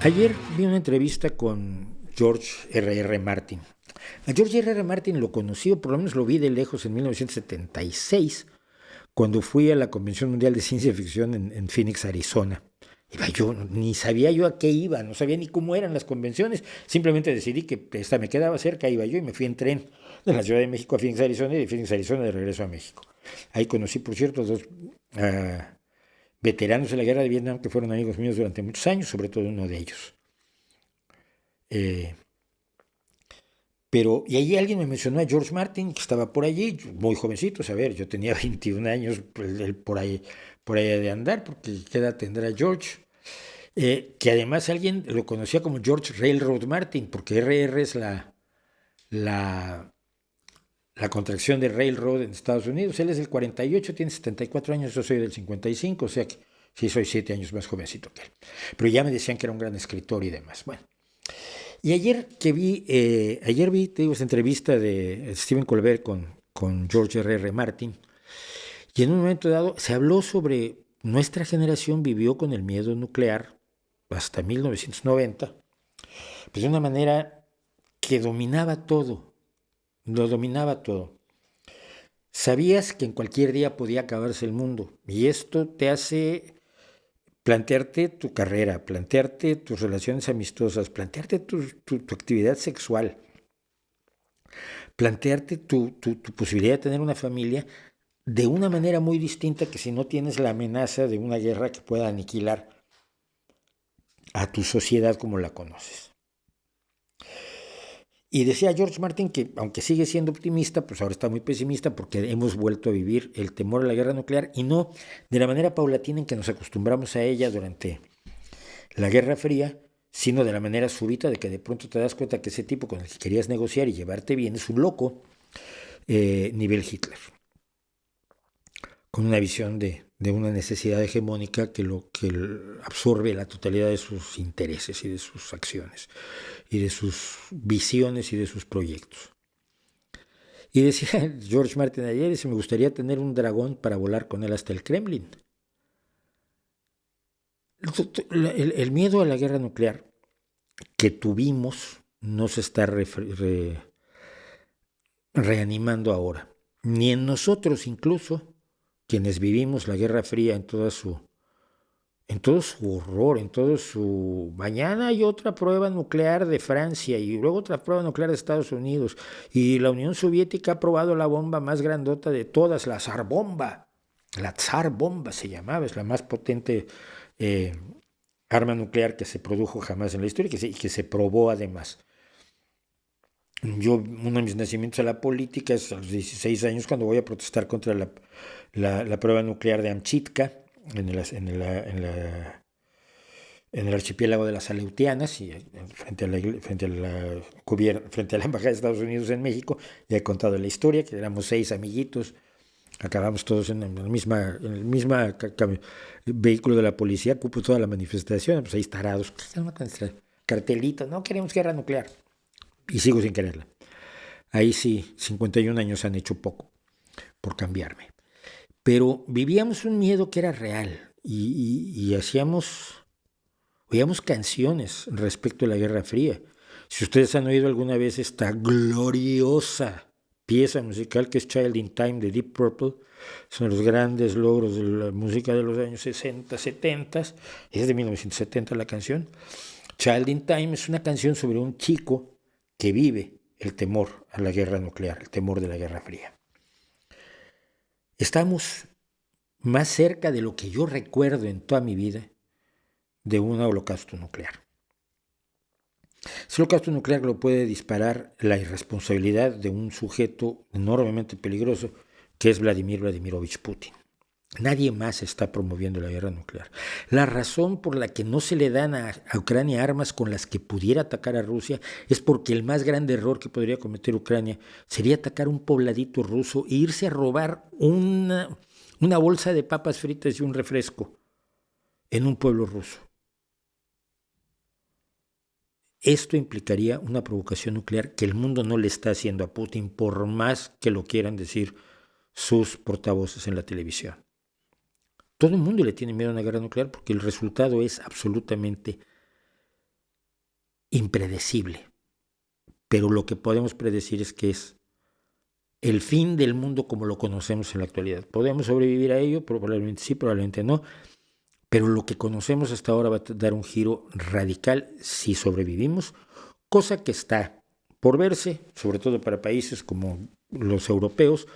Ayer vi una entrevista con George R.R. Martin. A George R.R. Martin lo conocí, o por lo menos lo vi de lejos en 1976, cuando fui a la Convención Mundial de Ciencia Ficción en Phoenix, Arizona. Yo ni sabía yo a qué iba, no sabía ni cómo eran las convenciones. Simplemente decidí que esta me quedaba cerca, iba yo y me fui en tren de la Ciudad de México a Phoenix, Arizona, y de Phoenix, Arizona de regreso a México. Ahí conocí, por cierto, dos veteranos de la guerra de Vietnam que fueron amigos míos durante muchos años, sobre todo uno de ellos. Eh, y ahí alguien me mencionó a George Martin, que estaba por allí, muy jovencito, a ver, yo tenía 21 años, pues, él por ahí de andar, porque ¿qué edad tendrá George? Que además alguien lo conocía como George Railroad Martin, porque RR es la, la contracción de Railroad en Estados Unidos. Él es del 48, tiene 74 años, yo soy del 55, o sea que sí soy 7 años más jovencito que él. Pero ya me decían que era un gran escritor y demás. Bueno. Y ayer vi, te digo, esa entrevista de Stephen Colbert con George R.R. Martin, y en un momento dado se habló sobre nuestra generación vivió con el miedo nuclear hasta 1990, pues de una manera que dominaba todo, lo dominaba todo. Sabías que en cualquier día podía acabarse el mundo, y esto te hace plantearte tu carrera, plantearte tus relaciones amistosas, plantearte tu actividad sexual, plantearte tu posibilidad de tener una familia de una manera muy distinta que si no tienes la amenaza de una guerra que pueda aniquilar a tu sociedad como la conoces. Y decía George Martin que, aunque sigue siendo optimista, pues ahora está muy pesimista porque hemos vuelto a vivir el temor a la guerra nuclear, y no de la manera paulatina en que nos acostumbramos a ella durante la Guerra Fría, sino de la manera súbita de que de pronto te das cuenta que ese tipo con el que querías negociar y llevarte bien es un loco, nivel Hitler, con una visión de una necesidad hegemónica que absorbe la totalidad de sus intereses y de sus acciones, y de sus visiones y de sus proyectos. Y decía George Martin ayer, dice, me gustaría tener un dragón para volar con él hasta el Kremlin. El miedo a la guerra nuclear que tuvimos no se está reanimando ahora. Ni en nosotros incluso, quienes vivimos la Guerra Fría en todo su horror, en todo su... Mañana hay otra prueba nuclear de Francia y luego otra prueba nuclear de Estados Unidos, y la Unión Soviética ha probado la bomba más grandota de todas, la Tsar Bomba. La Tsar Bomba se llamaba, es la más potente arma nuclear que se produjo jamás en la historia y que se probó además. Yo, uno de mis nacimientos a la política es a los 16 años, cuando voy a protestar contra la prueba nuclear de Amchitka en el archipiélago de las Aleutianas, y frente a la Embajada de Estados Unidos en México. Ya he contado la historia, que éramos 6 amiguitos, acabamos todos en el misma vehículo de la policía, cupo toda la manifestación, pues ahí tarados, cartelito, no queremos guerra nuclear, y sigo sin quererla. Ahí sí, 51 años han hecho poco por cambiarme. Pero vivíamos un miedo que era real, y oíamos canciones respecto a la Guerra Fría. Si ustedes han oído alguna vez esta gloriosa pieza musical que es Child in Time de Deep Purple, son los grandes logros de la música de los años 60, 70, es de 1970 la canción. Child in Time es una canción sobre un chico que vive el temor a la guerra nuclear, el temor de la Guerra Fría. Estamos más cerca de lo que yo recuerdo en toda mi vida de un holocausto nuclear. Ese holocausto nuclear lo puede disparar la irresponsabilidad de un sujeto enormemente peligroso, que es Vladimir Vladimirovich Putin. Nadie más está promoviendo la guerra nuclear. La razón por la que no se le dan a Ucrania armas con las que pudiera atacar a Rusia es porque el más grande error que podría cometer Ucrania sería atacar un pobladito ruso e irse a robar una bolsa de papas fritas y un refresco en un pueblo ruso. Esto implicaría una provocación nuclear que el mundo no le está haciendo a Putin, por más que lo quieran decir sus portavoces en la televisión. Todo el mundo le tiene miedo a una guerra nuclear porque el resultado es absolutamente impredecible. Pero lo que podemos predecir es que es el fin del mundo como lo conocemos en la actualidad. ¿Podemos sobrevivir a ello? Probablemente sí, probablemente no. Pero lo que conocemos hasta ahora va a dar un giro radical si sobrevivimos, cosa que está por verse, sobre todo para países como los europeos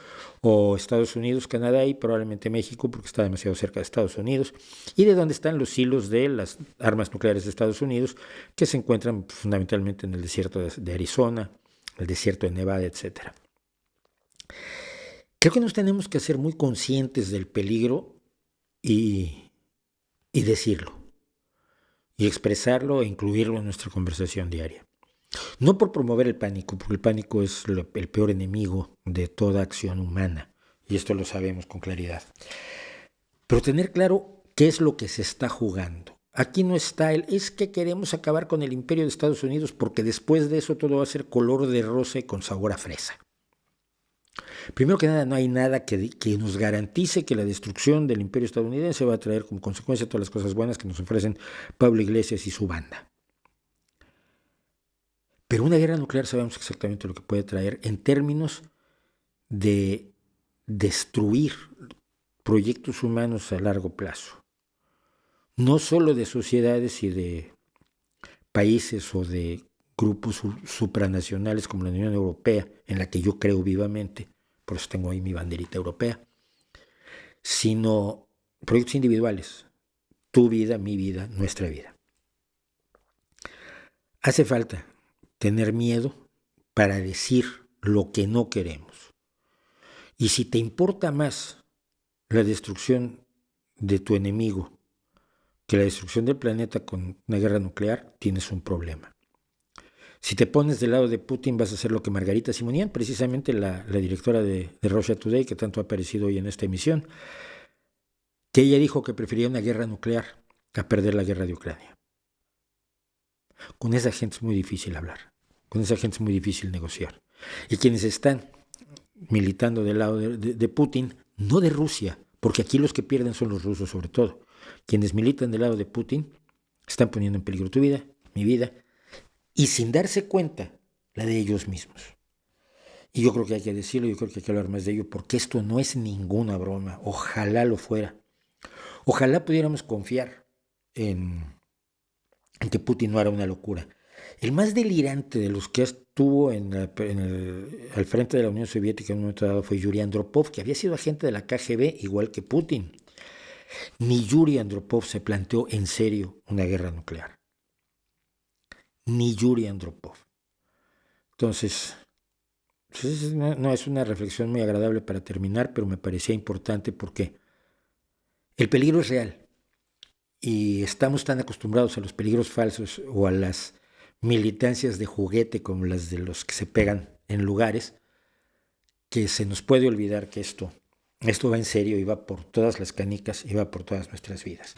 o Estados Unidos, Canadá y probablemente México, porque está demasiado cerca de Estados Unidos, y de donde están los hilos de las armas nucleares de Estados Unidos, que se encuentran fundamentalmente en el desierto de Arizona, el desierto de Nevada, etc. Creo que nos tenemos que hacer muy conscientes del peligro y decirlo, y expresarlo e incluirlo en nuestra conversación diaria. No por promover el pánico, porque el pánico es el peor enemigo de toda acción humana, y esto lo sabemos con claridad. Pero tener claro qué es lo que se está jugando. Aquí no está es que queremos acabar con el imperio de Estados Unidos porque después de eso todo va a ser color de rosa y con sabor a fresa. Primero que nada, no hay nada que nos garantice que la destrucción del imperio estadounidense va a traer como consecuencia todas las cosas buenas que nos ofrecen Pablo Iglesias y su banda. Pero una guerra nuclear sabemos exactamente lo que puede traer en términos de destruir proyectos humanos a largo plazo. No solo de sociedades y de países o de grupos supranacionales como la Unión Europea, en la que yo creo vivamente, por eso tengo ahí mi banderita europea, sino proyectos individuales, tu vida, mi vida, nuestra vida. Hace falta tener miedo para decir lo que no queremos. Y si te importa más la destrucción de tu enemigo que la destrucción del planeta con una guerra nuclear, tienes un problema. Si te pones del lado de Putin vas a hacer lo que Margarita Simonian, precisamente la directora de Russia Today, que tanto ha aparecido hoy en esta emisión, que ella dijo que prefería una guerra nuclear a perder la guerra de Ucrania. Con esa gente es muy difícil hablar, con esa gente es muy difícil negociar. Y quienes están militando del lado de Putin, no de Rusia, porque aquí los que pierden son los rusos sobre todo. Quienes militan del lado de Putin están poniendo en peligro tu vida, mi vida, y sin darse cuenta, la de ellos mismos. Y yo creo que hay que decirlo, yo creo que hay que hablar más de ello, porque esto no es ninguna broma. Ojalá lo fuera. Ojalá pudiéramos confiar en que Putin no hará una locura. El más delirante de los que estuvo al frente de la Unión Soviética en un momento dado fue Yuri Andropov, que había sido agente de la KGB, igual que Putin. Ni Yuri Andropov se planteó en serio una guerra nuclear. Ni Yuri Andropov. Entonces, no es una reflexión muy agradable para terminar, pero me parecía importante porque el peligro es real y estamos tan acostumbrados a los peligros falsos o a las militancias de juguete como las de los que se pegan en lugares que se nos puede olvidar que esto va en serio y va por todas las canicas y va por todas nuestras vidas.